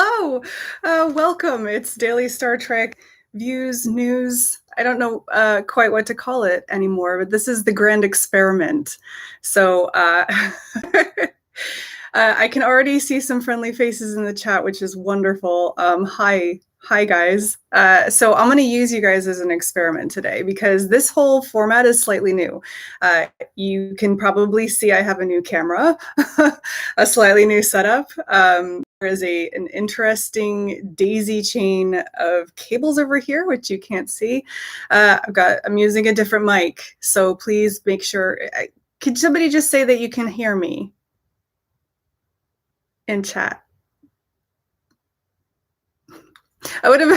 Hello, welcome. It's Daily Star Trek Views, News. I don't know quite what to call it anymore, but this is the grand experiment. So I can already see some friendly faces in the chat, which is wonderful. Hi guys. So I'm going to use you guys as an experiment today because this whole format is slightly new. You can probably see I have a new camera, a slightly new setup. There is an interesting daisy chain of cables over here, which you can't see. I'm using a different mic, so please make sure. Could somebody just say that you can hear me in chat? I would have.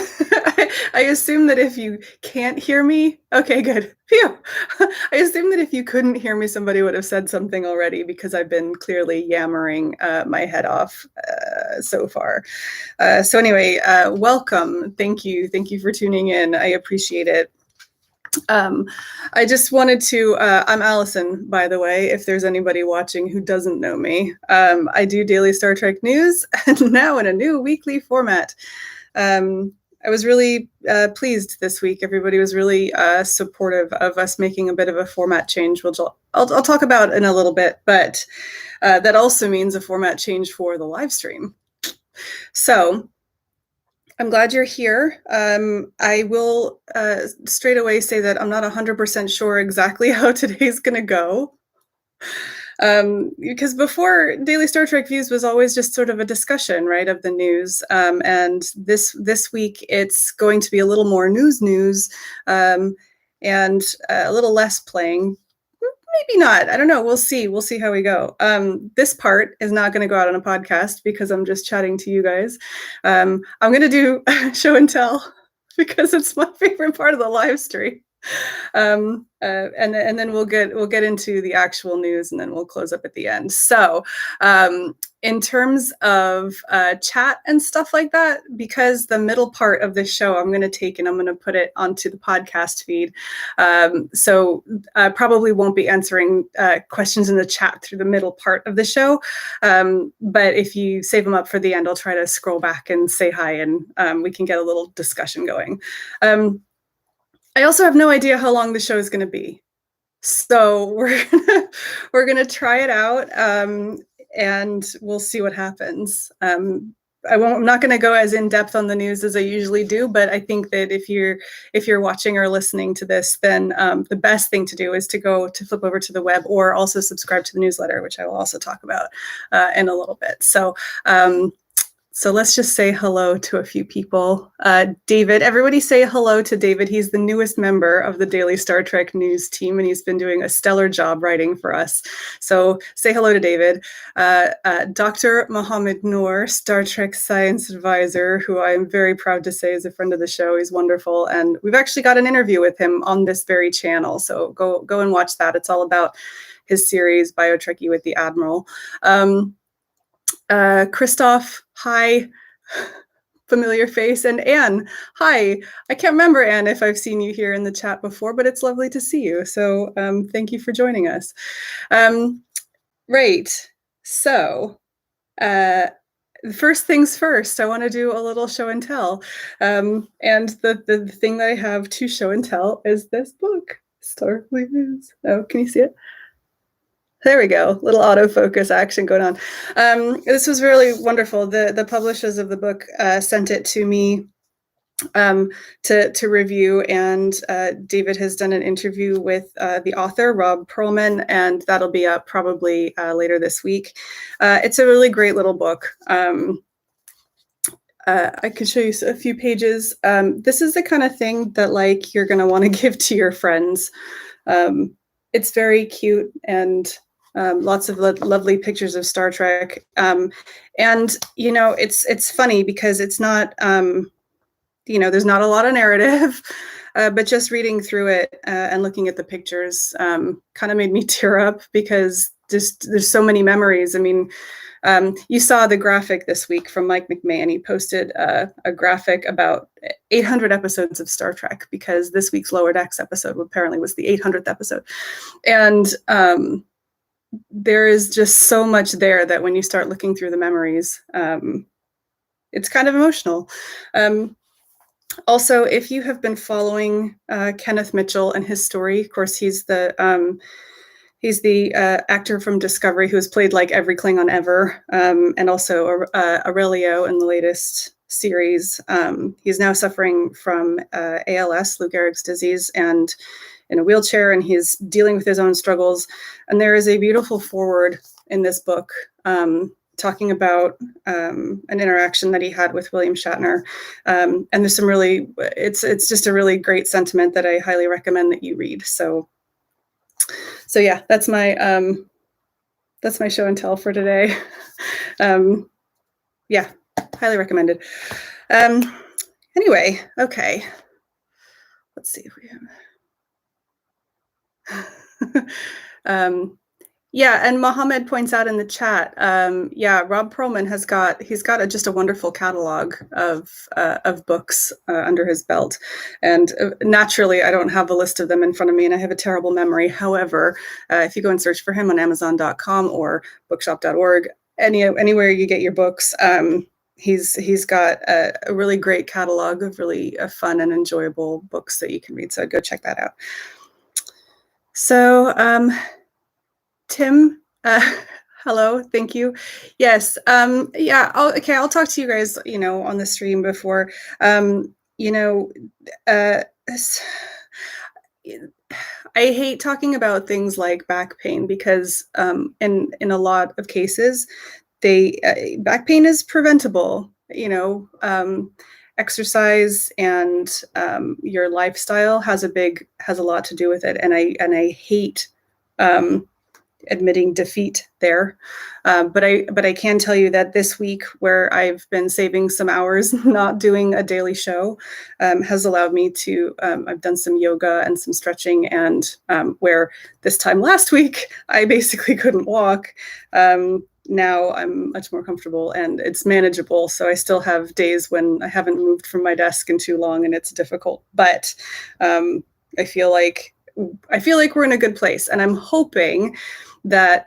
I assume that if you can't hear me, okay, good. Phew. I assume that if you couldn't hear me, somebody would have said something already because I've been clearly yammering my head off so far. So anyway, welcome. Thank you for tuning in. I appreciate it. I just wanted to, I'm Alison, by the way, if there's anybody watching who doesn't know me. I do daily Star Trek news, and now in a new weekly format. I was really pleased this week. Everybody was really supportive of us making a bit of a format change, which I'll talk about in a little bit, but that also means a format change for the live stream. So I'm glad you're here. I will straight away say that I'm not 100% sure exactly how today's going to go. Because before Daily Star Trek Views was always just sort of a discussion, right, of the news. And this week it's going to be a little more news, and a little less playing. Maybe not. I don't know. We'll see. We'll see how we go. This part is not going to go out on a podcast because I'm just chatting to you guys. I'm going to do show and tell because it's my favorite part of the live stream. And then we'll get into the actual news, and then we'll close up at the end. So in terms of chat and stuff like that, because the middle part of the show I'm going to take and I'm going to put it onto the podcast feed. So I probably won't be answering questions in the chat through the middle part of the show. But if you save them up for the end, I'll try to scroll back and say hi, and we can get a little discussion going. I also have no idea how long the show is going to be. So we're gonna try it out, and we'll see what happens. I'm not going to go as in depth on the news as I usually do, but I think that if you're watching or listening to this, then the best thing to do is to flip over to the web, or also subscribe to the newsletter, which I will also talk about in a little bit. So let's just say hello to a few people. David, everybody say hello to David. He's the newest member of the Daily Star Trek News team, and he's been doing a stellar job writing for us. So say hello to David. Dr. Mohammed Noor, Star Trek Science Advisor, who I'm very proud to say is a friend of the show. He's wonderful. And we've actually got an interview with him on this very channel. So go and watch that. It's all about his series, BioTrekkie with the Admiral. Christoph, hi, familiar face, and Anne, hi. I can't remember, Anne, if I've seen you here in the chat before, but it's lovely to see you. So thank you for joining us. Right, so first things first, I want to do a little show and tell. And the thing that I have to show and tell is this book, Starfleet News. Oh, can you see it? There we go. Little autofocus action going on. This was really wonderful. The publishers of the book sent it to me to review, and David has done an interview with the author, Rob Perlman, and that'll be up probably later this week. It's a really great little book. I could show you a few pages. This is the kind of thing that you're going to want to give to your friends. It's very cute, and lots of lovely pictures of Star Trek. And, it's funny because it's not, there's not a lot of narrative, but just reading through it and looking at the pictures kind of made me tear up because there's so many memories. I mean, you saw the graphic this week from Mike McMahon. He posted a graphic about 800 episodes of Star Trek because this week's Lower Decks episode apparently was the 800th episode. And there is just so much there that when you start looking through the memories, it's kind of emotional. Also, if you have been following Kenneth Mitchell and his story, of course, he's the actor from Discovery who has played like every Klingon ever, and also Aurelio in the latest series. He's now suffering from ALS, Lou Gehrig's disease, and in a wheelchair, and he's dealing with his own struggles. And there is a beautiful foreword in this book talking about an interaction that he had with William Shatner. And there's some really, it's just a really great sentiment that I highly recommend that you read. So yeah, that's my show and tell for today. Yeah, highly recommended. Anyway, okay. Let's see if we have. Yeah, and Mohammed points out in the chat. Yeah, Rob Perlman he's got just a wonderful catalog of books under his belt, and naturally, I don't have a list of them in front of me, and I have a terrible memory. However, if you go and search for him on Amazon.com or Bookshop.org, anywhere you get your books, he's got a really great catalog of really fun and enjoyable books that you can read. So go check that out. So. Tim, hello, thank you. Yes, yeah, I'll talk to you guys, on the stream before, I hate talking about things like back pain because in a lot of cases, back pain is preventable, exercise and your lifestyle has a lot to do with it. And I hate, admitting defeat there. But I can tell you that this week, where I've been saving some hours not doing a daily show, has allowed me to, I've done some yoga and some stretching, and where this time last week, I basically couldn't walk. Now I'm much more comfortable and it's manageable. So I still have days when I haven't moved from my desk in too long and it's difficult, but I feel like we're in a good place, and I'm hoping that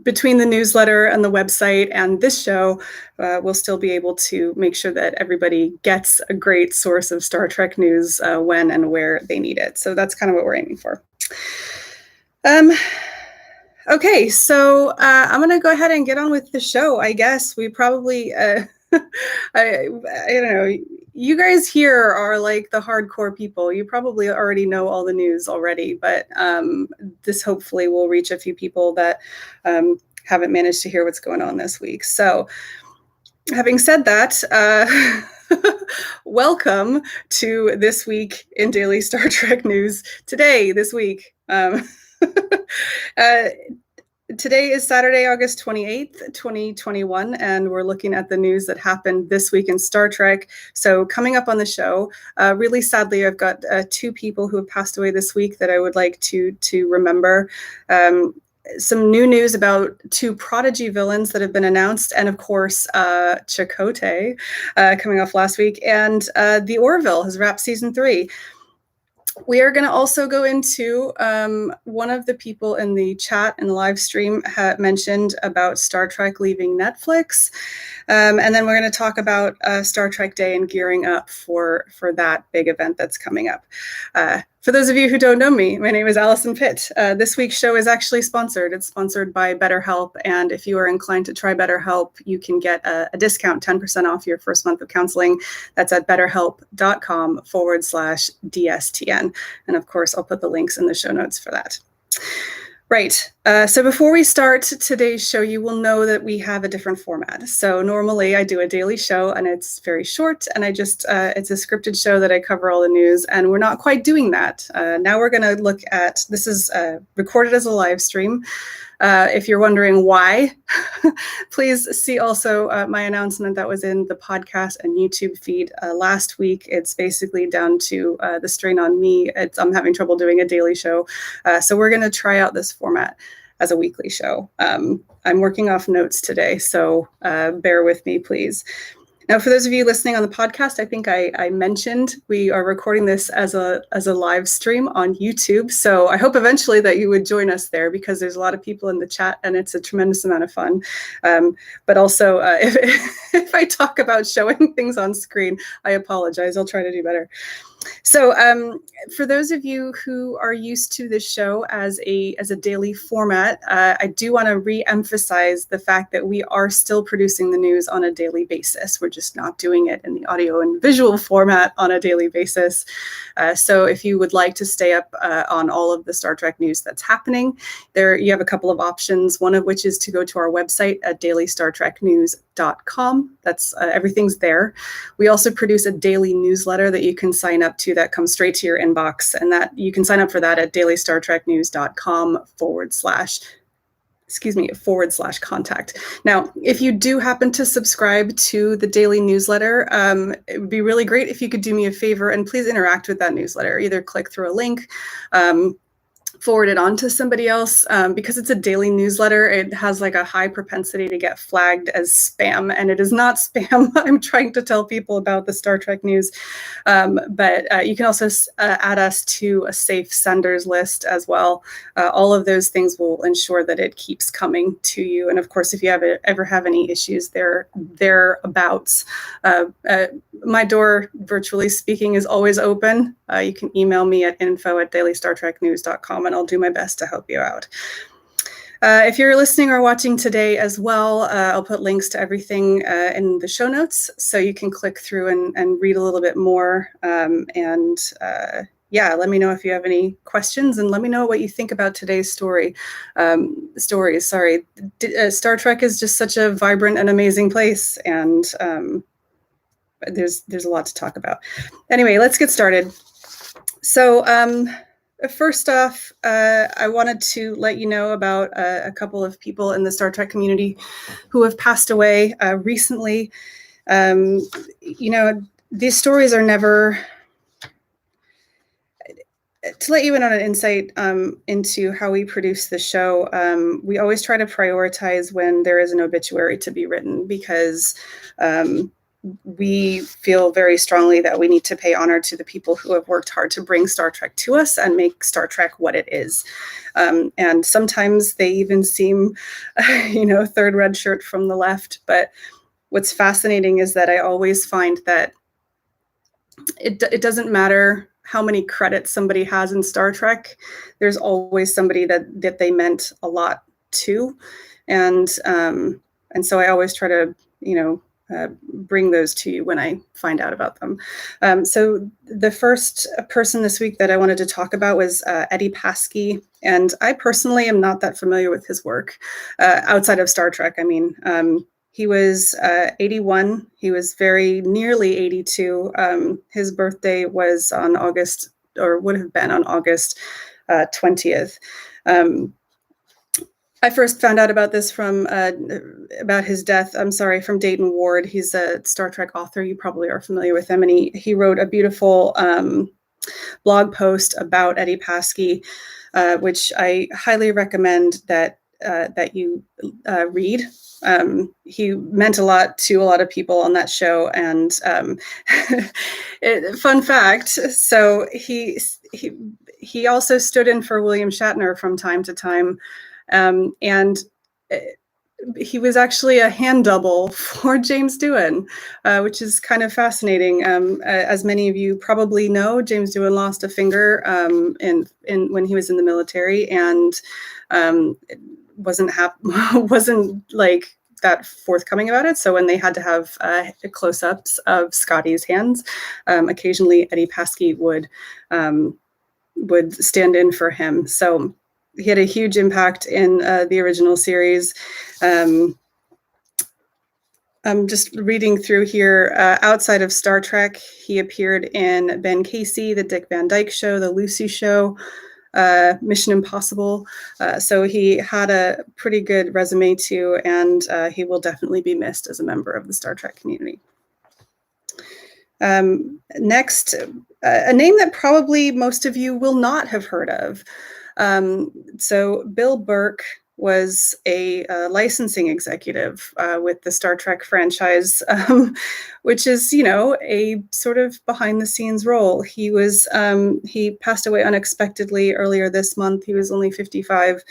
between the newsletter and the website and this show, we'll still be able to make sure that everybody gets a great source of Star Trek news when and where they need it. So that's kind of what we're aiming for. Okay, so I'm going to go ahead and get on with the show. I guess we probably, I don't know, you guys here are like the hardcore people. You probably already know all the news already, but this hopefully will reach a few people that haven't managed to hear what's going on this week. So having said that, welcome to This Week in Daily Star Trek News. This week. Today is Saturday, August 28th, 2021, and we're looking at the news that happened this week in Star Trek. So coming up on the show, really sadly, I've got two people who have passed away this week that I would like to remember. Some new news about two Prodigy villains that have been announced, and of course, Chakotay coming off last week, and the Orville has wrapped season 3. We are going to also go into one of the people in the chat and live stream had mentioned about Star Trek leaving Netflix. And then we're going to talk about Star Trek Day and gearing up for that big event that's coming up. For those of you who don't know me, my name is Alison Pitt. This week's show is actually sponsored. It's sponsored by BetterHelp. And if you are inclined to try BetterHelp, you can get a discount, 10% off your first month of counseling. That's at betterhelp.com/DSTN. And of course, I'll put the links in the show notes for that. Right. So before we start today's show, you will know that we have a different format. So normally I do a daily show and it's very short, and I just, it's a scripted show that I cover all the news, and we're not quite doing that. Now we're going to look at, this is recorded as a live stream. If you're wondering why, please see also my announcement that was in the podcast and YouTube feed last week. It's basically down to the strain on me. I'm having trouble doing a daily show. So we're going to try out this format as a weekly show. I'm working off notes today, so bear with me, please. Now, for those of you listening on the podcast, I think I mentioned we are recording this as a live stream on YouTube. So I hope eventually that you would join us there, because there's a lot of people in the chat and it's a tremendous amount of fun. But also, if I talk about showing things on screen, I apologize. I'll try to do better. So for those of you who are used to this show as a daily format, I do want to re-emphasize the fact that we are still producing the news on a daily basis. We're just not doing it in the audio and visual format on a daily basis. So if you would like to stay up on all of the Star Trek news that's happening, there you have a couple of options, one of which is to go to our website at dailystartreknews.com. That's everything's there. We also produce a daily newsletter that you can sign up to that comes straight to your inbox, and that you can sign up for that at dailystartreknews.com/contact. Now, if you do happen to subscribe to the daily newsletter, it would be really great if you could do me a favor and please interact with that newsletter. Either click through a link, forward it on to somebody else, because it's a daily newsletter. It has like a high propensity to get flagged as spam, and it is not spam. I'm trying to tell people about the Star Trek news, but you can also add us to a safe senders list as well. All of those things will ensure that it keeps coming to you. And of course, if you ever have any issues thereabouts, my door, virtually speaking, is always open. You can email me at info@dailystartreknews.com, and I'll do my best to help you out. If you're listening or watching today as well, I'll put links to everything in the show notes, so you can click through and read a little bit more. Yeah, let me know if you have any questions, and let me know what you think about today's stories. Star Trek is just such a vibrant and amazing place, and there's a lot to talk about. Anyway, let's get started. So first off, I wanted to let you know about a couple of people in the Star Trek community who have passed away recently. These stories are never... To let you in on an insight into how we produce the show, we always try to prioritize when there is an obituary to be written, because we feel very strongly that we need to pay honor to the people who have worked hard to bring Star Trek to us and make Star Trek what it is. And sometimes they even seem, third red shirt from the left. But what's fascinating is that I always find that it doesn't matter how many credits somebody has in Star Trek. There's always somebody that they meant a lot to. And so I always try to, bring those to you when I find out about them. So the first person this week that I wanted to talk about was Eddie Paskey. And I personally am not that familiar with his work outside of Star Trek. I mean, he was 81. He was very nearly 82. His birthday was on August, or would have been on August 20th. I first found out about this about his death, from Dayton Ward. He's a Star Trek author. You probably are familiar with him. And he wrote a beautiful blog post about Eddie Paskey, which I highly recommend that you read. He meant a lot to a lot of people on that show. And fun fact, so he also stood in for William Shatner from time to time. And he was actually a hand double for James Doohan, which is kind of fascinating. As many of you probably know, James Doohan lost a finger when he was in the military, and wasn't like that forthcoming about it. So when they had to have close-ups of Scotty's hands, occasionally Eddie Paskey would stand in for him. So he had a huge impact in the original series. I'm just reading through here. Outside of Star Trek, he appeared in Ben Casey, The Dick Van Dyke Show, The Lucy Show, Mission Impossible. So he had a pretty good resume too, and he will definitely be missed as a member of the Star Trek community. Next, a name that probably most of you will not have heard of. So Bill Burke was a licensing executive with the Star Trek franchise, which is, a sort of behind the scenes role. He passed away unexpectedly earlier this month. He was only 55.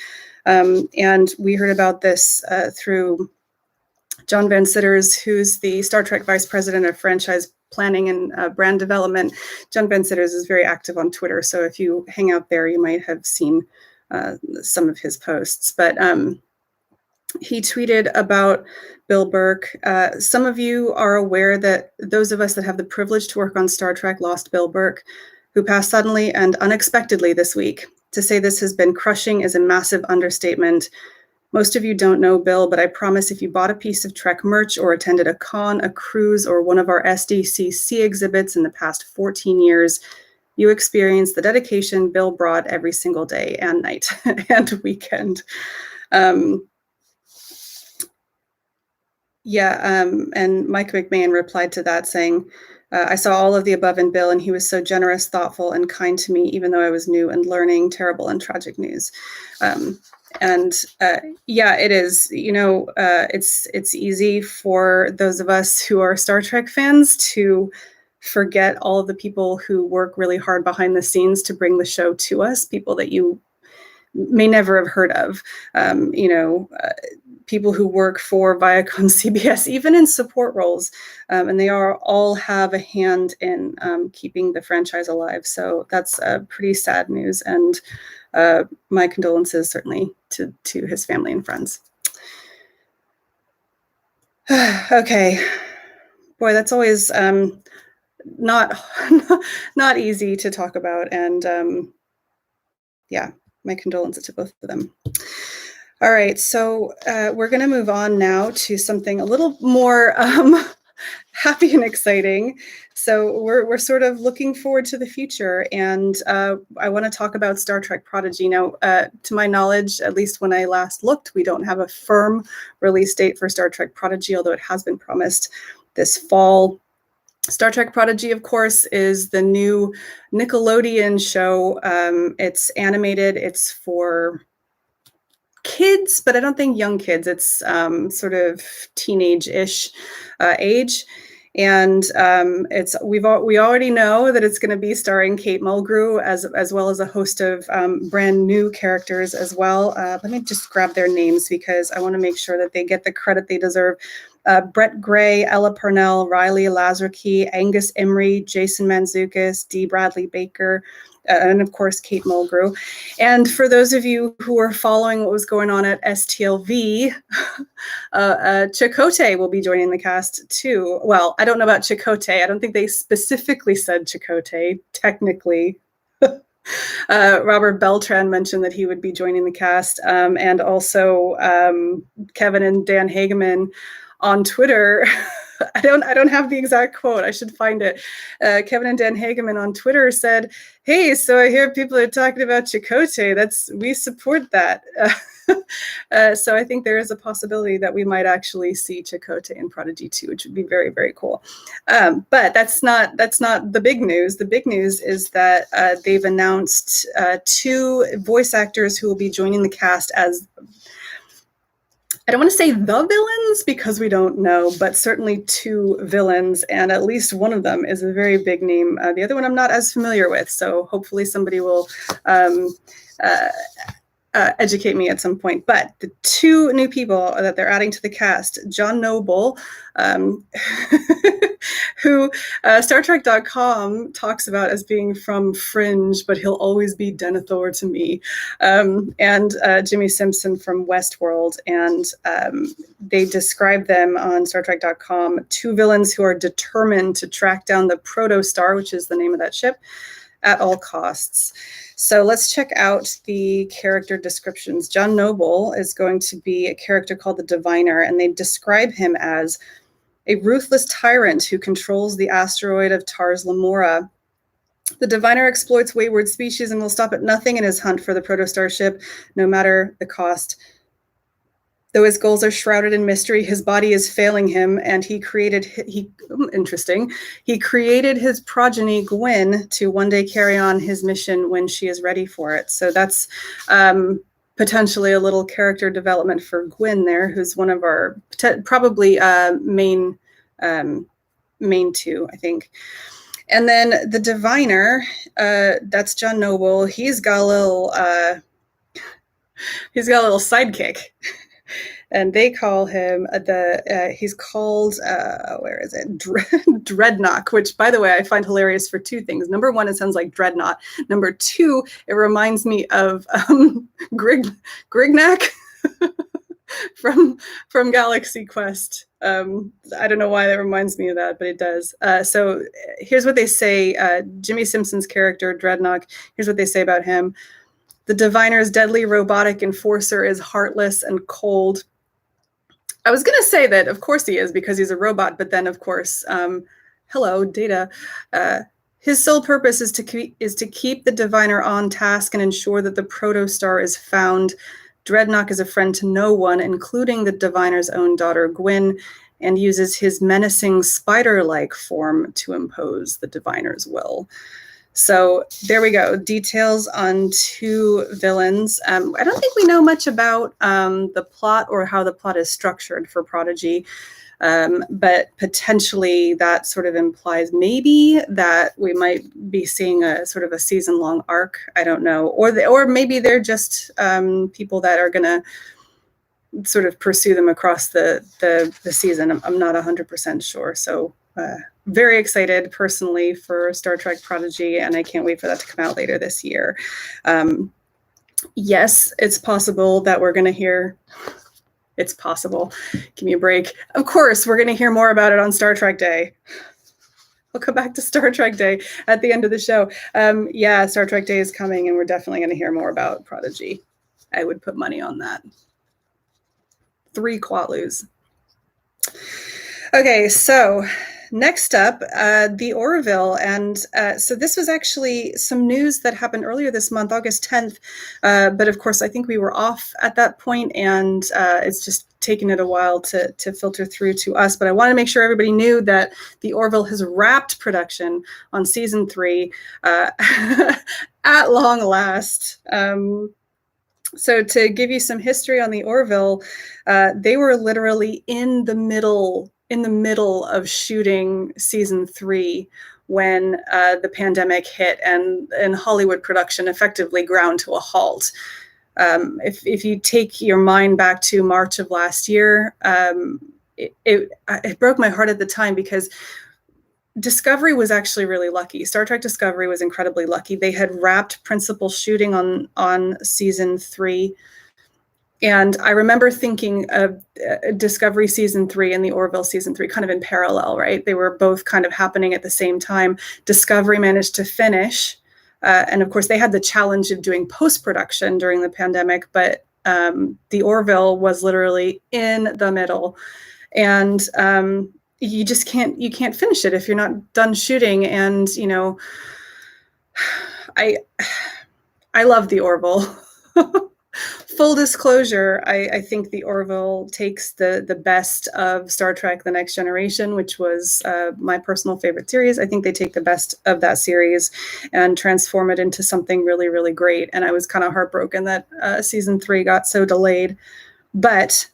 And we heard about this through John Van Citters, who's the Star Trek Vice President of Franchise Planning and Brand Development. John Van Citters is very active on Twitter, so if you hang out there, you might have seen some of his posts. But he tweeted about Bill Burke. Some of you are aware that those of us that have the privilege to work on Star Trek lost Bill Burke, who passed suddenly and unexpectedly this week. To say this has been crushing is a massive understatement. Most of you don't know Bill, but I promise if you bought a piece of Trek merch or attended a con, a cruise, or one of our SDCC exhibits in the past 14 years, you experienced the dedication Bill brought every single day and night and weekend. And Mike McMahon replied to that saying, I saw all of the above in Bill, and he was so generous, thoughtful, and kind to me, even though I was new and learning. Terrible and tragic news. It is, it's easy for those of us who are Star Trek fans to forget all of the people who work really hard behind the scenes to bring the show to us, people that you may never have heard of, people who work for Viacom CBS, even in support roles, and they all have a hand in keeping the franchise alive. So that's pretty sad news, and my condolences certainly to his family and friends. Okay, boy, that's always not easy to talk about, and my condolences to both of them. All right, so we're going to move on now to something a little more happy and exciting. So we're sort of looking forward to the future, and I want to talk about Star Trek Prodigy. Now, to my knowledge, at least when I last looked, we don't have a firm release date for Star Trek Prodigy, although it has been promised this fall. Star Trek Prodigy, of course, is the new Nickelodeon show. It's animated. It's for kids, but I don't think young kids. It's sort of teenage-ish age. And we already know that it's going to be starring Kate Mulgrew as well as a host of brand new characters as well. Let me just grab their names because I want to make sure that they get the credit they deserve. Brett Gray, Ella Purnell, Riley Lazarkey, Angus Emery, Jason Mantzoukas, Dee Bradley Baker, and of course, Kate Mulgrew. And for those of you who are following what was going on at STLV, Chakotay will be joining the cast too. Well, I don't know about Chakotay. I don't think they specifically said Chakotay, technically. Robert Beltran mentioned that he would be joining the cast, and also Kevin and Dan Hageman on Twitter. I don't have the exact quote. I should find it. Kevin and Dan Hageman on Twitter said, "Hey, so I hear people are talking about Chakotay. We support that." So I think there is a possibility that we might actually see Chakotay in Prodigy 2, which would be very, very cool. But that's not the big news. The big news is that they've announced 2 voice actors who will be joining the cast as, I don't want to say the villains because we don't know, but certainly 2 villains, and at least one of them is a very big name. The other one I'm not as familiar with, so hopefully somebody will educate me at some point. But the 2 new people that they're adding to the cast, John Noble, who StarTrek.com talks about as being from Fringe, but he'll always be Denethor to me, and Jimmi Simpson from Westworld. And they describe them on StarTrek.com, 2 villains who are determined to track down the Protostar, which is the name of that ship, at all costs. So let's check out the character descriptions. John Noble is going to be a character called the Diviner, and they describe him as a ruthless tyrant who controls the asteroid of Tars Lamora. The Diviner exploits wayward species and will stop at nothing in his hunt for the Protostar ship, no matter the cost. Though his goals are shrouded in mystery, his body is failing him, and he created his progeny, Gwyn, to one day carry on his mission when she is ready for it. So that's potentially a little character development for Gwyn there, who's one of our probably main two, I think. And then the diviner, that's John Noble. He's got a little sidekick, and they call him he's called where is it? Dreadnought, which, by the way, I find hilarious for two things. Number one, it sounds like Dreadnought. Number two, it reminds me of Grignac from Galaxy Quest. I don't know why that reminds me of that, but it does. So here's what they say. Jimmi Simpson's character, Dreadnought, here's what they say about him. The diviner's deadly robotic enforcer is heartless and cold. I was going to say that, of course, he is, because he's a robot. But then, of course, hello, Data. His sole purpose is to keep the diviner on task and ensure that the protostar is found. Dreadnought is a friend to no one, including the diviner's own daughter, Gwyn, and uses his menacing spider-like form to impose the diviner's will. So there we go. Details on two villains. I don't think we know much about the plot or how the plot is structured for Prodigy. But potentially that sort of implies maybe that we might be seeing a sort of a season-long arc. I don't know, or maybe they're just people that are going to sort of pursue them across the season. I'm not 100% sure. So very excited personally for Star Trek Prodigy, and I can't wait for that to come out later this year. Yes, it's possible that we're going to hear. It's possible. Give me a break. Of course, we're going to hear more about it on Star Trek Day. We'll come back to Star Trek Day at the end of the show. Yeah, Star Trek Day is coming, and we're definitely going to hear more about Prodigy. I would put money on that. 3 Quatloos. Okay, so next up, the Orville. And so this was actually some news that happened earlier this month, August 10th. But of course, I think we were off at that point, and it's just taken it a while to filter through to us. But I want to make sure everybody knew that the Orville has wrapped production on season 3 at long last. So to give you some history on the Orville, they were literally in the middle of shooting season 3 when the pandemic hit and Hollywood production effectively ground to a halt. If you take your mind back to March of last year, it broke my heart at the time, because Discovery was actually really lucky. Star Trek Discovery was incredibly lucky. They had wrapped principal shooting on season 3. And I remember thinking of Discovery season 3 and the Orville season 3 kind of in parallel, right? They were both kind of happening at the same time. Discovery managed to finish. And of course, they had the challenge of doing post-production during the pandemic, but the Orville was literally in the middle. And you just can't finish it if you're not done shooting. And, you know, I love the Orville. Full disclosure, I think the Orville takes the best of Star Trek The Next Generation, which was my personal favorite series. I think they take the best of that series and transform it into something really, really great. And I was kind of heartbroken that season 3 got so delayed. But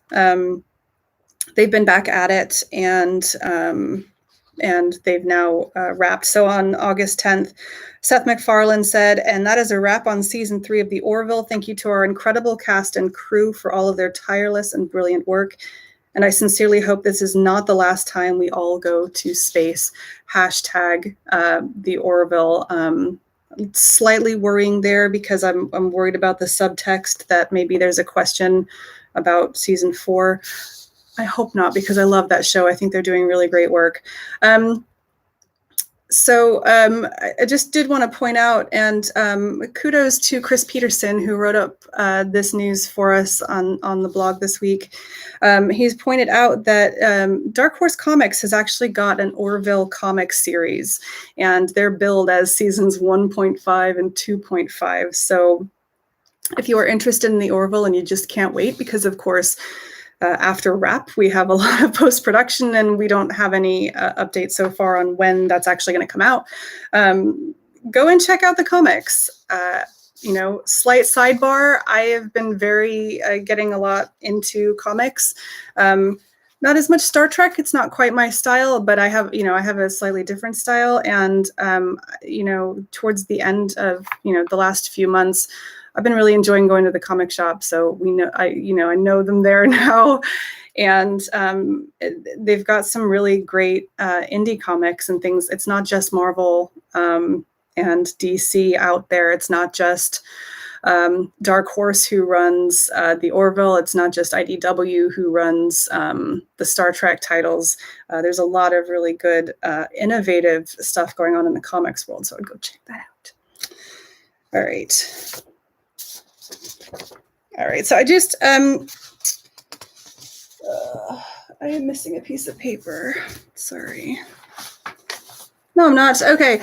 they've been back at it, and they've now wrapped. So on August 10th, Seth MacFarlane said, and that is a wrap on season 3 of The Orville. Thank you to our incredible cast and crew for all of their tireless and brilliant work. And I sincerely hope this is not the last time we all go to space. Hashtag The Orville. It's slightly worrying there, because I'm worried about the subtext that maybe there's a question about season 4. I hope not, because I love that show. I think they're doing really great work. So I just did want to point out, and kudos to Chris Peterson, who wrote up this news for us on the blog this week. He's pointed out that Dark Horse Comics has actually got an Orville comic series, and they're billed as seasons 1.5 and 2.5. So if you are interested in the Orville and you just can't wait, because of course, after wrap, we have a lot of post-production, and we don't have any updates so far on when that's actually going to come out. Go and check out the comics. slight sidebar. I have been very getting a lot into comics. Not as much Star Trek. It's not quite my style, but I have a slightly different style. And, towards the end of, the last few months, I've been really enjoying going to the comic shop. So I know them there now. And they've got some really great indie comics and things. It's not just Marvel and DC out there. It's not just Dark Horse who runs the Orville. It's not just IDW who runs the Star Trek titles. There's a lot of really good, innovative stuff going on in the comics world. So I'd go check that out. All right. So I just, I am missing a piece of paper. Sorry. No, I'm not. Okay.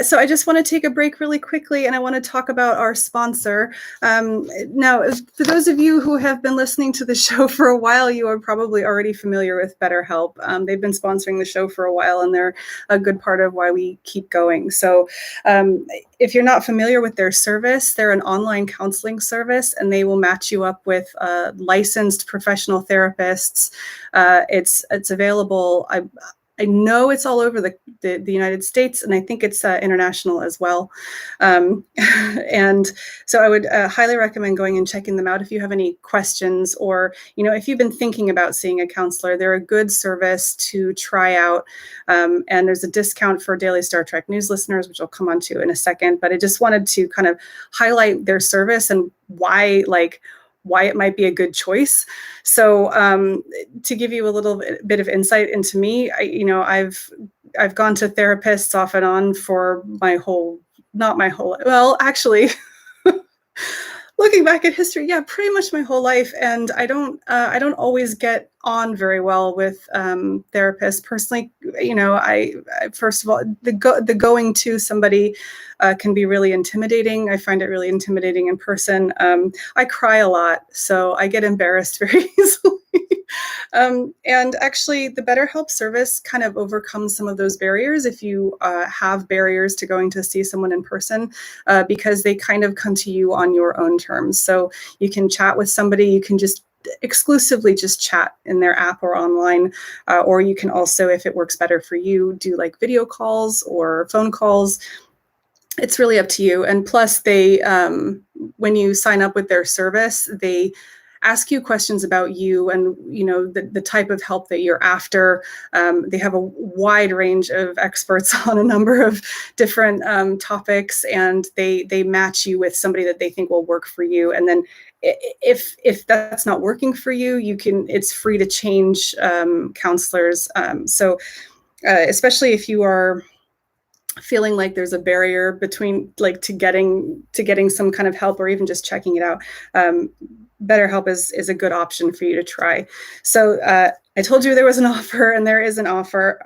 So I just want to take a break really quickly, and I want to talk about our sponsor. Now, for those of you who have been listening to the show for a while, you are probably already familiar with BetterHelp. They've been sponsoring the show for a while, and they're a good part of why we keep going. So if you're not familiar with their service, they're an online counseling service, and they will match you up with licensed professional therapists. It's available. I know it's all over the United States, and I think it's international as well. And so I would highly recommend going and checking them out if you have any questions, or, if you've been thinking about seeing a counselor. They're a good service to try out. And there's a discount for Daily Star Trek News listeners, which I'll come on to in a second. But I just wanted to kind of highlight their service and why it might be a good choice. So to give you a little bit of insight into me, I've gone to therapists off and on for actually, looking back at history, pretty much my whole life. And I don't always get on very well with therapists personally. I first of all, the going to somebody can be really intimidating. I find it really intimidating in person. I cry a lot, so I get embarrassed very easily. And actually, the BetterHelp service kind of overcomes some of those barriers if you have barriers to going to see someone in person, because they kind of come to you on your own terms. So you can chat with somebody, you can just exclusively just chat in their app or online, or you can also, if it works better for you, do like video calls or phone calls. It's really up to you. And plus, they, when you sign up with their service, they ask you questions about you and the type of help that you're after. They have a wide range of experts on a number of different topics, and they match you with somebody that they think will work for you. And then if that's not working for you, it's free to change counselors. So especially if you are feeling like there's a barrier between to getting some kind of help, or even just checking it out, BetterHelp is a good option for you to try. So I told you there was an offer, and there is an offer.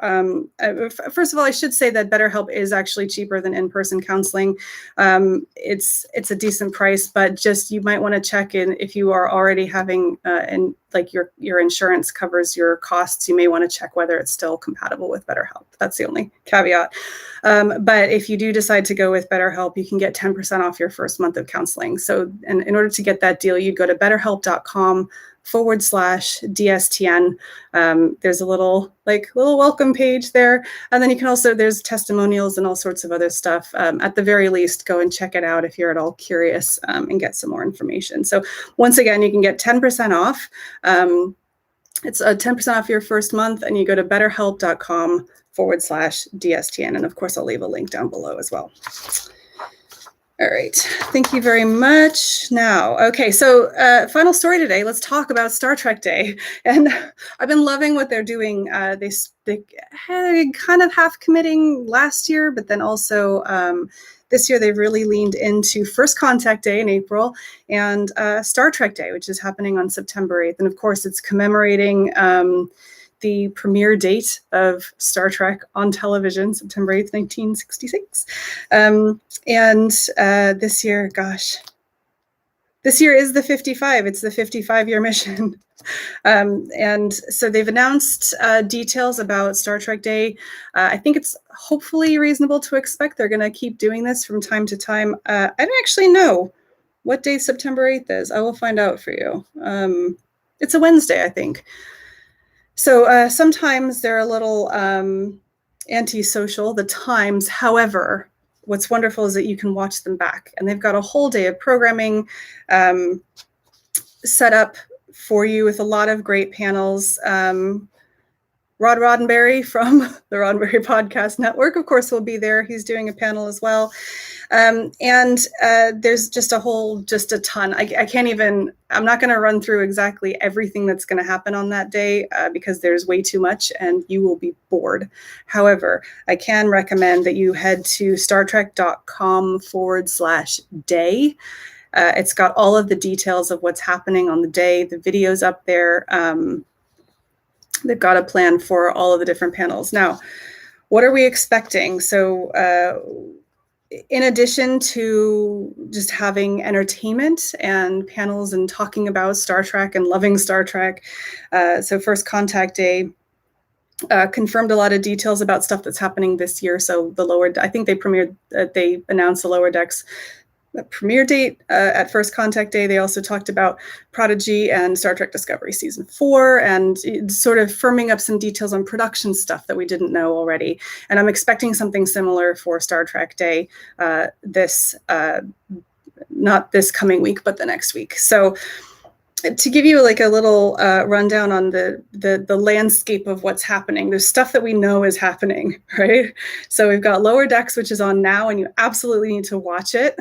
First of all, I should say that BetterHelp is actually cheaper than in-person counseling. It's a decent price, but just you might want to check in if you are already having and like your insurance covers your costs. You may want to check whether it's still compatible with BetterHelp. That's the only caveat. But if you do decide to go with BetterHelp, you can get 10% off your first month of counseling. So in order to get that deal, you'd go to betterhelp.com/DSTN. There's a little welcome page there. And then you can also, there's testimonials and all sorts of other stuff. At the very least, go and check it out if you're at all curious, and get some more information. So once again, you can get 10% off. It's 10% off your first month, and you go to betterhelp.com/DSTN. And of course, I'll leave a link down below as well. All right. Thank you very much. Now, okay, so final story today. Let's talk about Star Trek Day. And I've been loving what they're doing. They had kind of half committing last year, but then also this year they've really leaned into First Contact Day in April and Star Trek Day, which is happening on September 8th. And of course, it's commemorating the premiere date of Star Trek on television, September 8th, 1966. And this year, gosh, this year is the 55. It's the 55-year mission. And so they've announced details about Star Trek Day. I think it's hopefully reasonable to expect they're going to keep doing this from time to time. I don't actually know what day September 8th is. I will find out for you. It's a Wednesday, I think. So sometimes they're a little antisocial, the times. However, what's wonderful is that you can watch them back, and they've got a whole day of programming set up for you with a lot of great panels. Rod Roddenberry from the Roddenberry Podcast Network, of course, will be there. He's doing a panel as well. And there's just a ton. I can't even, I'm not going to run through exactly everything that's going to happen on that day because there's way too much and you will be bored. However, I can recommend that you head to StarTrek.com/day. It's got all of the details of what's happening on the day. The video's up there. They've got a plan for all of the different panels. Now, what are we expecting? So in addition to just having entertainment and panels and talking about Star Trek and loving Star Trek, so First Contact Day confirmed a lot of details about stuff that's happening this year. So I think they announced the Lower Decks premiere date at First Contact Day. They also talked about Prodigy and Star Trek Discovery Season 4 and sort of firming up some details on production stuff that we didn't know already. And I'm expecting something similar for Star Trek Day not this coming week, but the next week. So to give you like a little rundown on the landscape of what's happening, there's stuff that we know is happening, right? So we've got Lower Decks, which is on now, and you absolutely need to watch it.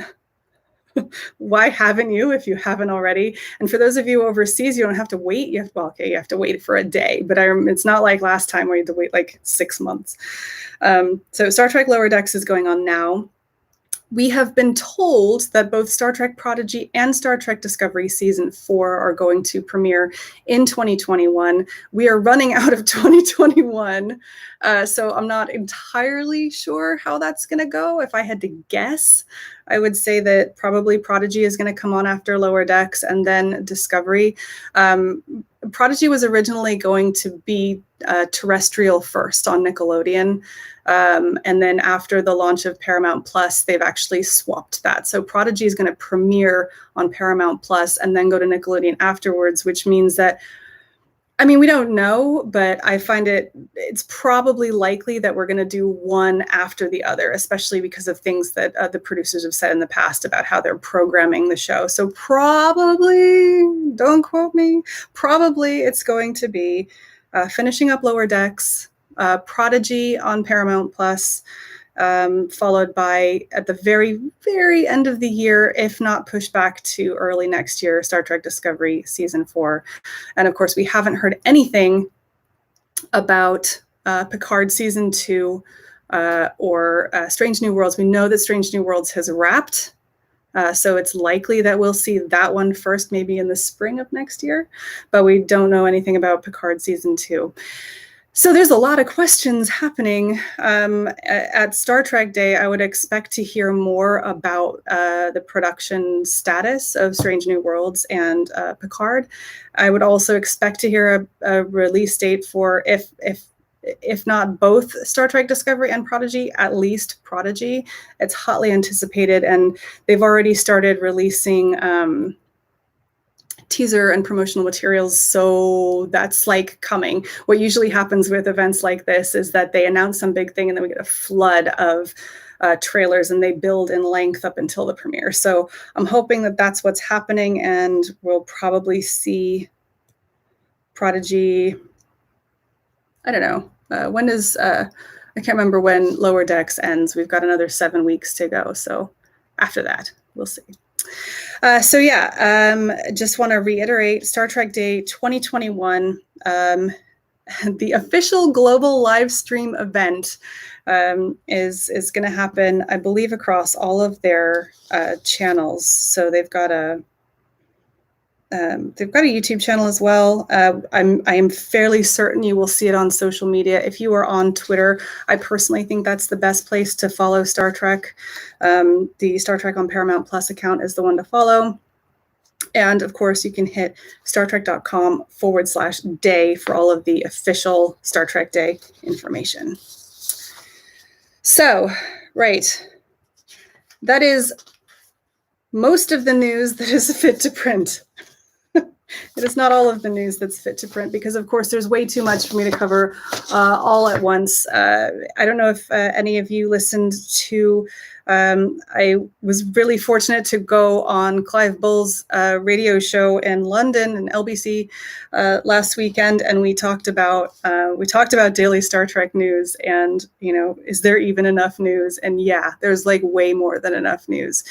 Why haven't you if you haven't already? And for those of you overseas, you don't have to wait. You have to wait for a day, but it's not like last time where you had to wait like 6 months. So Star Trek Lower Decks is going on now. We have been told that both Star Trek Prodigy and Star Trek Discovery Season 4 are going to premiere in 2021. We are running out of 2021, so I'm not entirely sure how that's going to go. If I had to guess, I would say that probably Prodigy is going to come on after Lower Decks and then Discovery. Prodigy was originally going to be terrestrial first on Nickelodeon. And then after the launch of Paramount Plus, they've actually swapped that. So Prodigy is going to premiere on Paramount Plus and then go to Nickelodeon afterwards, which means that, I mean, we don't know, but I find it's probably likely that we're going to do one after the other, especially because of things that the producers have said in the past about how they're programming the show. So probably, don't quote me, probably it's going to be finishing up Lower Decks, Prodigy on Paramount Plus, followed by, at the very, very end of the year, if not pushed back to early next year, Star Trek Discovery Season 4. And of course, we haven't heard anything about Picard Season 2 or Strange New Worlds. We know that Strange New Worlds has wrapped. So it's likely that we'll see that one first, maybe in the spring of next year, but we don't know anything about Picard Season 2. So there's a lot of questions happening. At Star Trek Day, I would expect to hear more about the production status of Strange New Worlds and Picard. I would also expect to hear a release date for, if not both Star Trek Discovery and Prodigy, at least Prodigy. It's hotly anticipated, and they've already started releasing teaser and promotional materials, so that's like coming. What usually happens with events like this is that they announce some big thing and then we get a flood of trailers, and they build in length up until the premiere. So I'm hoping that that's what's happening, and we'll probably see Prodigy, I don't know, when does, I can't remember when Lower Decks ends. We've got another 7 weeks to go. So after that, we'll see. Just want to reiterate, Star Trek Day 2021, the official global live stream event is going to happen, I believe, across all of their channels. So they've got a YouTube channel as well. I am fairly certain you will see it on social media. If you are on Twitter, I personally think that's the best place to follow Star Trek. The Star Trek on Paramount Plus account is the one to follow. And of course, you can hit StarTrek.com/day for all of the official Star Trek Day information. So, right, that is most of the news that is fit to print. It is not all of the news that's fit to print because, of course, there's way too much for me to cover all at once. I don't know if any of you listened to, I was really fortunate to go on Clive Bull's radio show in London and LBC last weekend, and we talked about daily Star Trek news and, is there even enough news? And yeah, there's like way more than enough news.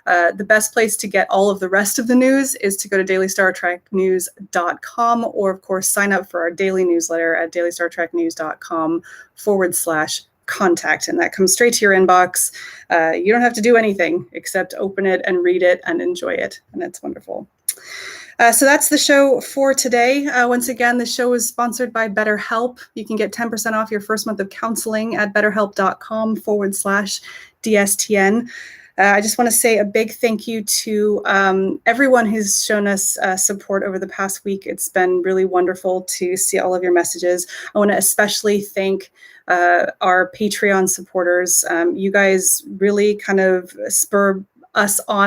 The best place to get all of the rest of the news is to go to dailystartreknews.com, or of course sign up for our daily newsletter at dailystartreknews.com/contact, and that comes straight to your inbox. You don't have to do anything except open it and read it and enjoy it, and it's wonderful. So that's the show for today. Once again, the show is sponsored by BetterHelp. You can get 10% off your first month of counseling at betterhelp.com/DSTN. I just want to say a big thank you to everyone who's shown us support over the past week. It's been really wonderful to see all of your messages. I want to especially thank our Patreon supporters. You guys really kind of spur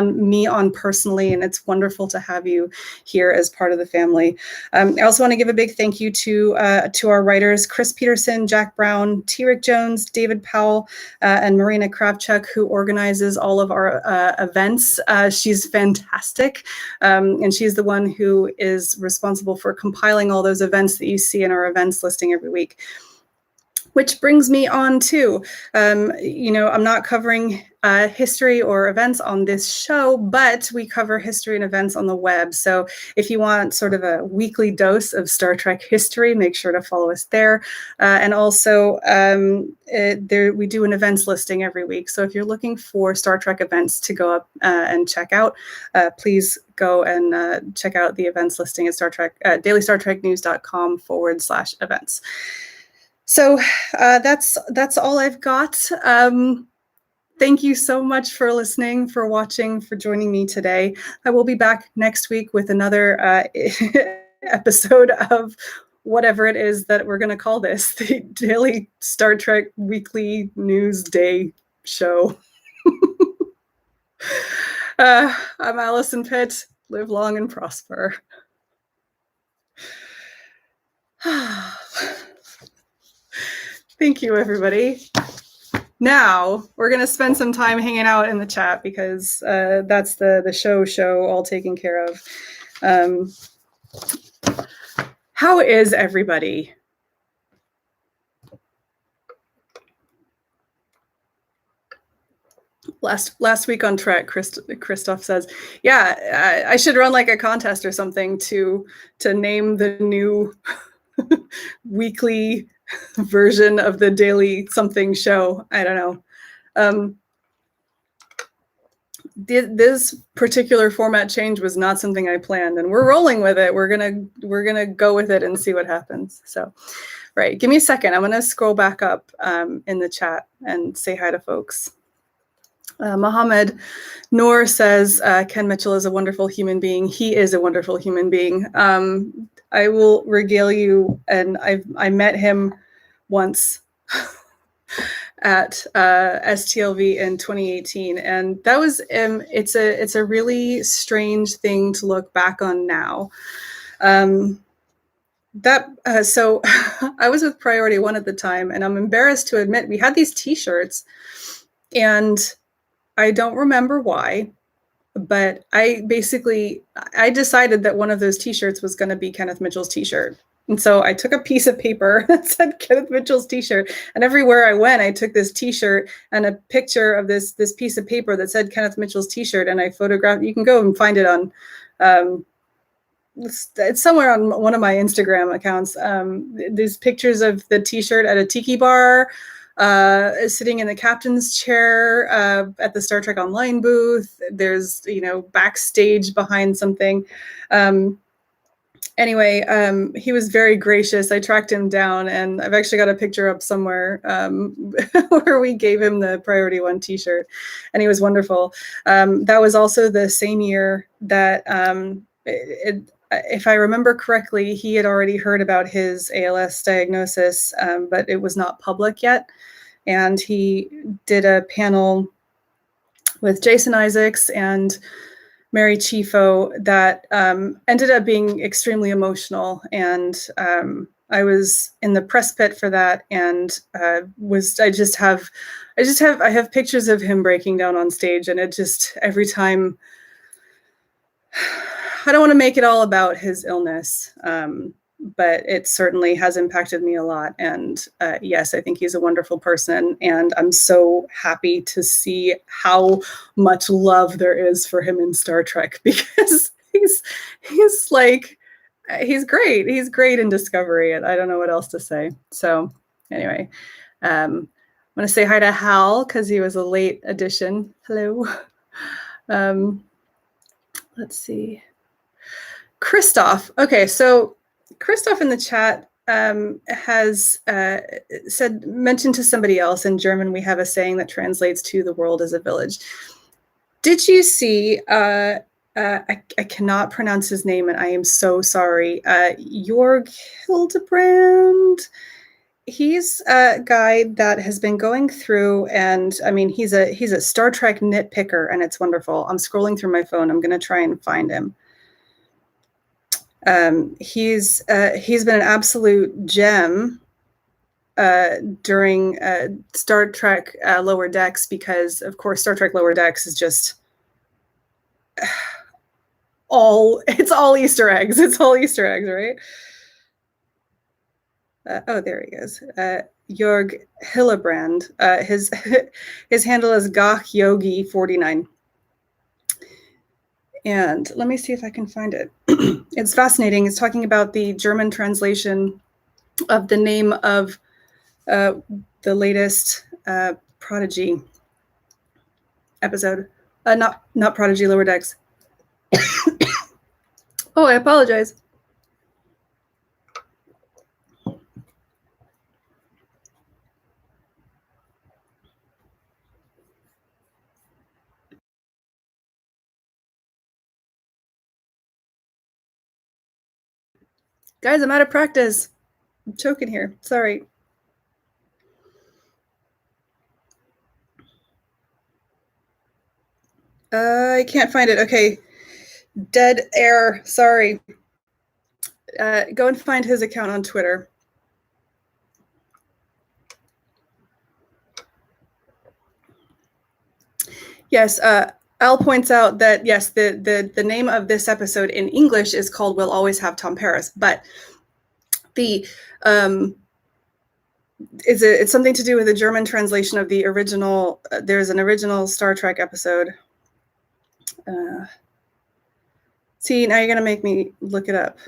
me on personally, and it's wonderful to have you here as part of the family. I also want to give a big thank you to our writers, Chris Peterson, Jack Brown, T. Rick Jones, David Powell, and Marina Kravchuk, who organizes all of our events. She's fantastic, and she's the one who is responsible for compiling all those events that you see in our events listing every week. Which brings me on to, I'm not covering history or events on this show, but we cover history and events on the web. So if you want sort of a weekly dose of Star Trek history, make sure to follow us there. And also, we do an events listing every week. So if you're looking for Star Trek events to go up and check out, please go and check out the events listing at dailystartreknews.com/events. So that's all I've got. Thank you so much for listening, for watching, for joining me today. I will be back next week with another episode of whatever it is that we're going to call this, the Daily Star Trek Weekly News Day Show. I'm Alison Pitt. Live long and prosper. Thank you, everybody. Now, we're going to spend some time hanging out in the chat because that's the show all taken care of. How is everybody? Last week on Trek, Christoph says, yeah, I should run like a contest or something to name the new weekly version of the daily something show. I don't know. This particular format change was not something I planned, and we're rolling with it. We're gonna go with it and see what happens. So, right, give me a second. I'm gonna scroll back up in the chat and say hi to folks. Mohammed Noor says, Ken Mitchell is a wonderful human being. He is a wonderful human being. I will regale you, and I met him once at STLV in 2018, and that was it's a really strange thing to look back on now. So I was with Priority One at the time, and I'm embarrassed to admit we had these T-shirts, and I don't remember why, but I decided that one of those T-shirts was going to be Kenneth Mitchell's T-shirt. And so I took a piece of paper that said Kenneth Mitchell's T-shirt, and everywhere I went, I took this T-shirt and a picture of this piece of paper that said Kenneth Mitchell's T-shirt, and I photographed. You can go and find it on, it's somewhere on one of my Instagram accounts. There's pictures of the T-shirt at a tiki bar, sitting in the captain's chair at the Star Trek Online booth. There's, backstage behind something. Anyway, he was very gracious. I tracked him down, and I've actually got a picture up somewhere where we gave him the Priority One T-shirt, and he was wonderful. That was also the same year that, if I remember correctly, he had already heard about his ALS diagnosis, but it was not public yet. And he did a panel with Jason Isaacs and Mary Chifo that ended up being extremely emotional, and I was in the press pit for that, and I have pictures of him breaking down on stage, and it just, every time, I don't want to make it all about his illness, but it certainly has impacted me a lot. And yes, I think he's a wonderful person, and I'm so happy to see how much love there is for him in Star Trek, because he's great. He's great in Discovery, and I don't know what else to say. So anyway, I'm going to say hi to Hal because he was a late addition. Hello. Let's see. Christoph. Okay, so Christoph in the chat has mentioned to somebody else, in German we have a saying that translates to "the world is a village." Did you see, I cannot pronounce his name, and I am so sorry, Jörg Hildebrand? He's a guy that has been going through, and I mean, he's a Star Trek nitpicker, and it's wonderful. I'm scrolling through my phone. I'm going to try and find him. He's been an absolute gem during Star Trek Lower Decks, because of course Star Trek Lower Decks is just all Easter eggs. It's all Easter eggs, right? Oh, there he is. Jörg Hillebrand. His handle is Gach Yogi 49. And let me see if I can find it. It's fascinating. It's talking about the German translation of the name of the latest Prodigy episode. Not Prodigy Lower Decks. Oh, I apologize. Guys, I'm out of practice. I'm choking here. Sorry. I can't find it. Okay. Dead air. Sorry. Go and find his account on Twitter. Yes. Al points out that, yes, the name of this episode in English is called "We'll Always Have Tom Paris," but it's something to do with the German translation of the original. There's an original Star Trek episode. See, now you're going to make me look it up.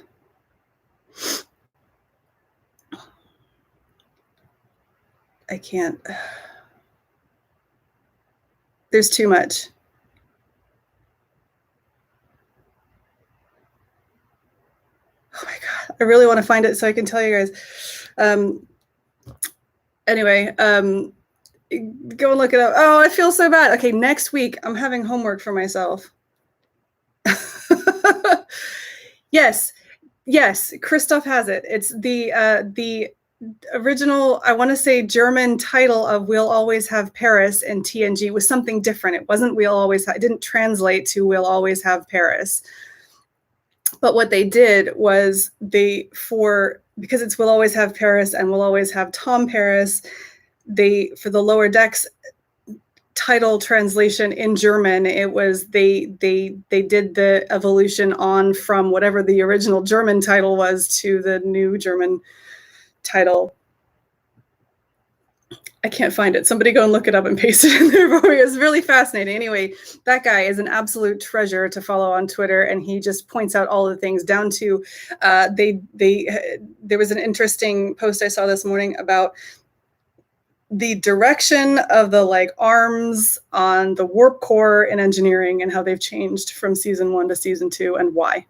I can't. There's too much. Oh my God, I really want to find it so I can tell you guys. Anyway, go and look it up. Oh, I feel so bad. Okay, next week I'm having homework for myself. Yes, Christoph has it. It's the original, I want to say, German title of "We'll Always Have Paris" in TNG was something different. It wasn't "We'll Always Have," it didn't translate to "We'll Always Have Paris." But what they did was because it's "We'll Always Have Paris" and "We'll Always Have Tom Paris," for the Lower Decks title translation in German, it was they did the evolution on from whatever the original German title was to the new German title. I can't find it. Somebody go and look it up and paste it in there for me. It's really fascinating. Anyway, that guy is an absolute treasure to follow on Twitter, and he just points out all the things down to there was an interesting post I saw this morning about the direction of the arms on the warp core in engineering and how they've changed from season 1 to season 2 and why.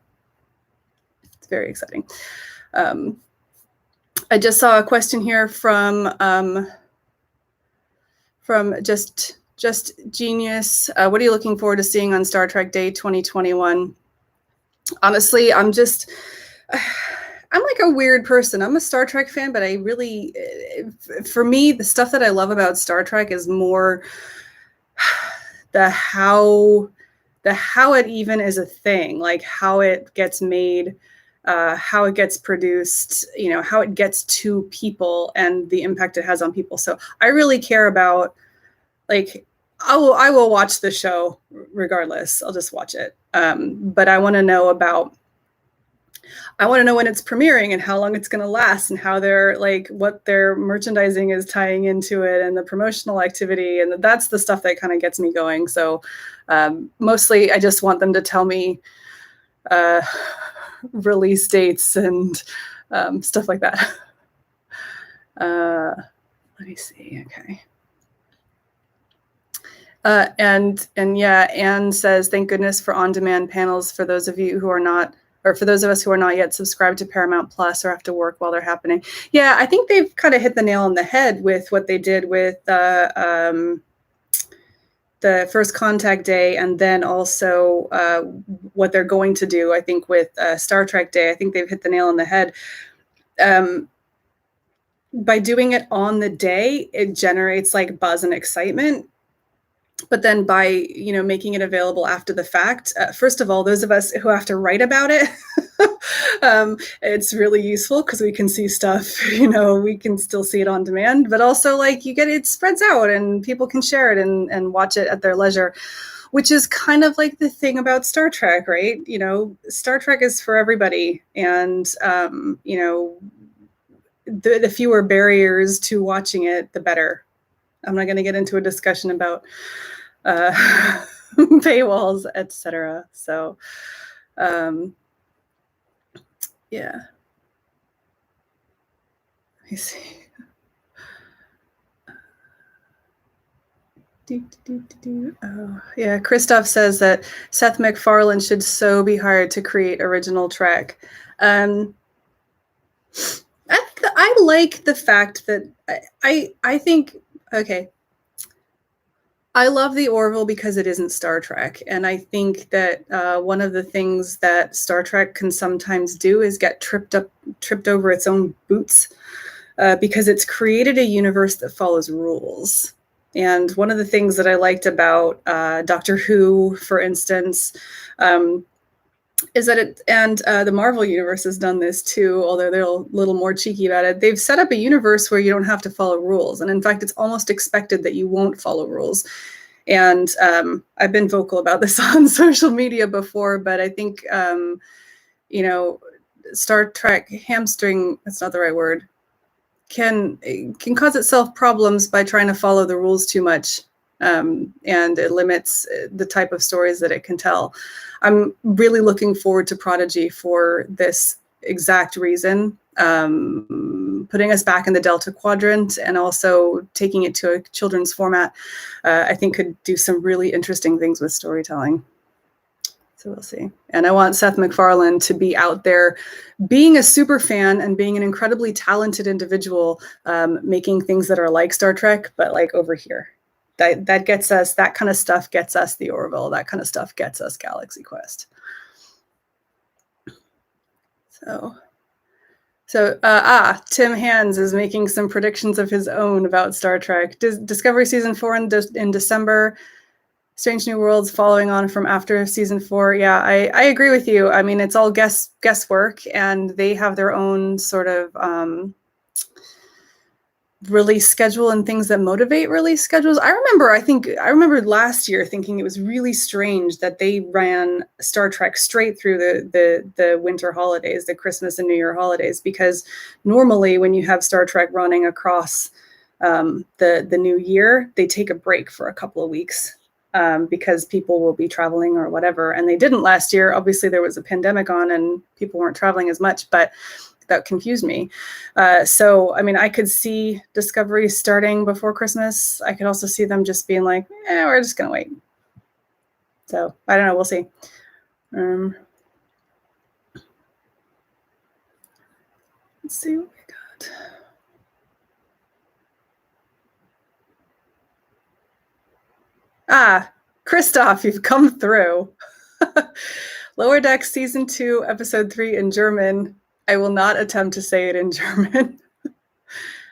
It's very exciting. I just saw a question here from just Genius. What are you looking forward to seeing on Star Trek Day 2021? Honestly, I'm like a weird person. I'm a Star Trek fan, but I really, for me, the stuff that I love about Star Trek is more the how it even is a thing, like how it gets made, how it gets produced, how it gets to people and the impact it has on people. So I really care about, like, I will watch the show regardless. I'll just watch it. But I want to know when it's premiering and how long it's going to last and how they're what their merchandising is tying into it and the promotional activity. And that's the stuff that kind of gets me going. So mostly I just want them to tell me release dates and stuff like that. Let me see. Okay. And yeah, Anne says, thank goodness for on-demand panels for those of you who are not, or for those of us who are not yet subscribed to Paramount Plus or have to work while they're happening. Yeah, I think they've kind of hit the nail on the head with what they did with the First Contact Day, and then also what they're going to do, I think, with Star Trek Day. I think they've hit the nail on the head. By doing it on the day, it generates buzz and excitement. But then by, making it available after the fact, first of all, those of us who have to write about it, it's really useful because we can see stuff, we can still see it on demand, but also it spreads out and people can share it and watch it at their leisure, which is kind of like the thing about Star Trek, right? Star Trek is for everybody. And, the fewer barriers to watching it, the better. I'm not going to get into a discussion about paywalls, etc. So, yeah. Let me see. Oh, yeah. Christoph says that Seth MacFarlane should so be hired to create original Trek. I like the fact that I think, okay, I love the Orville because it isn't Star Trek. And I think that one of the things that Star Trek can sometimes do is get tripped over its own boots because it's created a universe that follows rules. And one of the things that I liked about Doctor Who, for instance, is that the Marvel universe has done this too, although they're a little more cheeky about it. They've set up a universe where you don't have to follow rules. And in fact, it's almost expected that you won't follow rules. And I've been vocal about this on social media before, but I think, Star Trek hamstring, that's not the right word, can cause itself problems by trying to follow the rules too much. And it limits the type of stories that it can tell. I'm really looking forward to Prodigy for this exact reason, putting us back in the Delta Quadrant and also taking it to a children's format, I think could do some really interesting things with storytelling. So we'll see. And I want Seth MacFarlane to be out there being a super fan and being an incredibly talented individual, making things that are like Star Trek, but over here. That gets us, that kind of stuff gets us the Orville. That kind of stuff gets us Galaxy Quest. So Tim Hands is making some predictions of his own about Star Trek. Discovery Season 4 in December. Strange New Worlds following on from after Season 4. Yeah, I agree with you. I mean, it's all guesswork, and they have their own sort of release schedule and things that motivate release schedules. I remember last year thinking it was really strange that they ran Star Trek straight through the winter holidays, the Christmas and New Year holidays, because normally when you have Star Trek running across the new year, they take a break for a couple of weeks because people will be traveling or whatever. And they didn't last year. Obviously there was a pandemic on and people weren't traveling as much, but that confused me. So, I mean, I could see Discovery starting before Christmas. I could also see them just being like, we're just going to wait. So, I don't know. We'll see. Let's see what we got. Christoph, you've come through. Lower Decks Season 2, Episode 3 in German. I will not attempt to say it in German.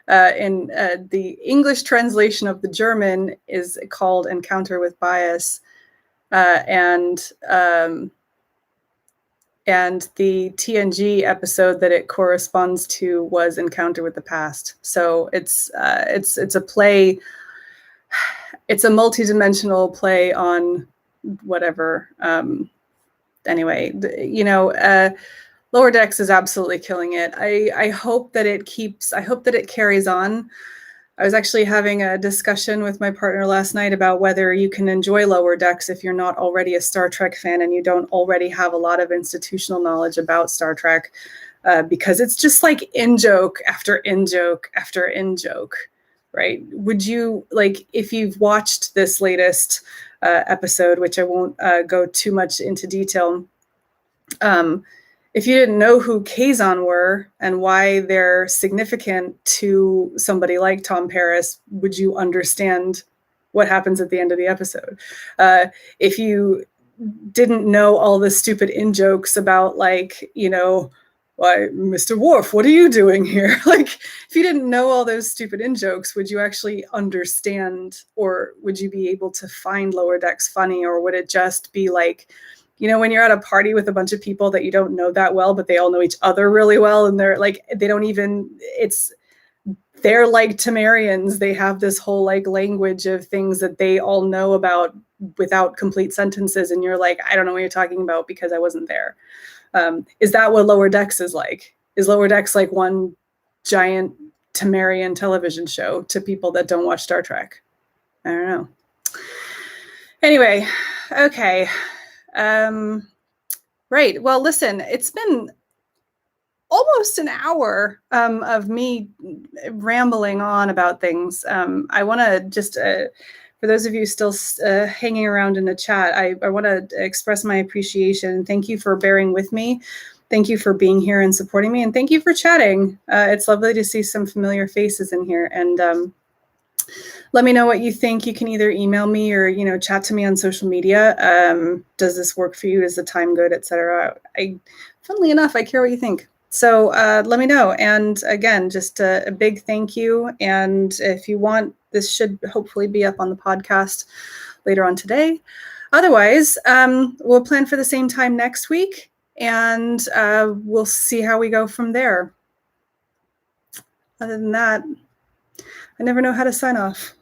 The English translation of the German is called Encounter with Bias. And the TNG episode that it corresponds to was Encounter with the Past. So it's a play. It's a multi-dimensional play on whatever. Anyway, Lower Decks is absolutely killing it. I hope that it carries on. I was actually having a discussion with my partner last night about whether you can enjoy Lower Decks if you're not already a Star Trek fan and you don't already have a lot of institutional knowledge about Star Trek, because it's just like in-joke after in-joke after in-joke, right? Would you, like, if you've watched this latest episode, which I won't go too much into detail, if you didn't know who Kazon were and why they're significant to somebody like Tom Paris, would you understand what happens at the end of the episode? If you didn't know all the stupid in-jokes about, like, why, Mr. Worf, what are you doing here? Like, if you didn't know all those stupid in-jokes, would you actually understand, or would you be able to find Lower Decks funny, or would it just be like, when you're at a party with a bunch of people that you don't know that well, but they all know each other really well, and they're like, they're like Temerians. They have this whole like language of things that they all know about without complete sentences, and you're like, I don't know what you're talking about because I wasn't there. Is that what Lower Decks is like? Is Lower Decks like one giant Temerian television show to people that don't watch Star Trek? I don't know. Anyway, okay. Right. Well, listen, it's been almost an hour of me rambling on about things. I want to just, for those of you still hanging around in the chat, I want to express my appreciation. Thank you for bearing with me. Thank you for being here and supporting me. And thank you for chatting. It's lovely to see some familiar faces in here. And let me know what you think. You can either email me or, chat to me on social media. Does this work for you? Is the time good, etc.? Funnily enough, I care what you think. So let me know. And again, just a big thank you. And if you want, this should hopefully be up on the podcast later on today. Otherwise, we'll plan for the same time next week, and we'll see how we go from there. Other than that, I never know how to sign off.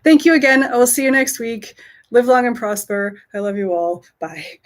Thank you again. I will see you next week. Live long and prosper. I love you all. Bye.